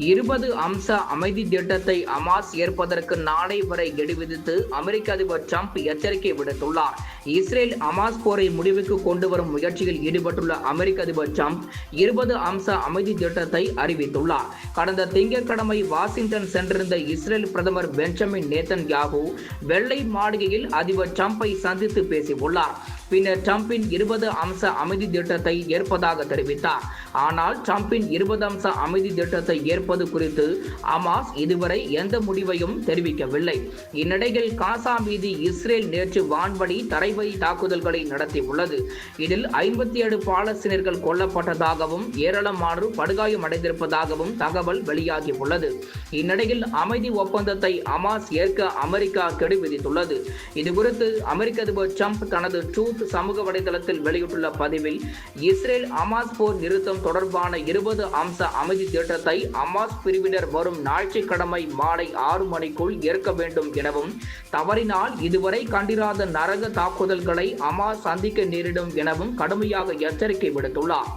20 அம்ச அமைதி திட்டத்தை ஹமாஸ் ஏற்பதற்கு நாளை வரை கெடு விதித்து அமெரிக்க அதிபர் டிரம்ப் எச்சரிக்கை விடுத்துள்ளார். இஸ்ரேல் ஹமாஸ் போரை முடிவுக்கு கொண்டு வரும் முயற்சியில் ஈடுபட்டுள்ள அமெரிக்க அதிபர் டிரம்ப் 20 அம்ச அமைதி திட்டத்தை அறிவித்துள்ளார். கடந்த திங்கட்கிழமை வாஷிங்டன் சென்றிருந்த இஸ்ரேல் பிரதமர் பெஞ்சமின் நேதன்யாகு வெள்ளை மாளிகையில் அதிபர் டிரம்பை சந்தித்து பேசியுள்ளார். பின்னர் டிரம்பின் 20 அம்ச அமைதி திட்டத்தை ஏற்பதாக தெரிவித்தார். ஆனால் டிரம்பின் 20 அம்ச அமைதி திட்டத்தை ஏற்பது குறித்து ஹமாஸ் இதுவரை எந்த முடிவையும் தெரிவிக்கவில்லை. இந்நிலையில் காசா மீது இஸ்ரேல் நேற்று வான்வழி தரைவழி தாக்குதல்களை நடத்தியுள்ளது. இதில் 57 பாலஸ்தீனர்கள் கொல்லப்பட்டதாகவும் ஏராளமானோர் படுகாயமடைந்திருப்பதாகவும் தகவல் வெளியாகியுள்ளது. இந்நிலையில் அமைதி ஒப்பந்தத்தை ஹமாஸ் ஏற்க அமெரிக்கா கெடு விதித்துள்ளது. இதுகுறித்து அமெரிக்க அதிபர் டிரம்ப் தனது ட்ரூத் சமூக வலைதளத்தில் வெளியிட்டுள்ள பதிவில் இஸ்ரேல் ஹமாஸ் போர் நிறுத்தம் தொடர்பான 20 அம்ச அமைதி திட்டத்தை ஹமாஸ் பிரிவினர் வரும் ஞாயிற்றுக்கிழமை மாலை 6 மணிக்குள் ஏற்க வேண்டும் எனவும், தவறினால் இதுவரை கண்டிராத நரக தாக்குதல்களை ஹமாஸ் சந்திக்க நேரிடும் எனவும் கடுமையாக எச்சரிக்கை விடுத்துள்ளார்.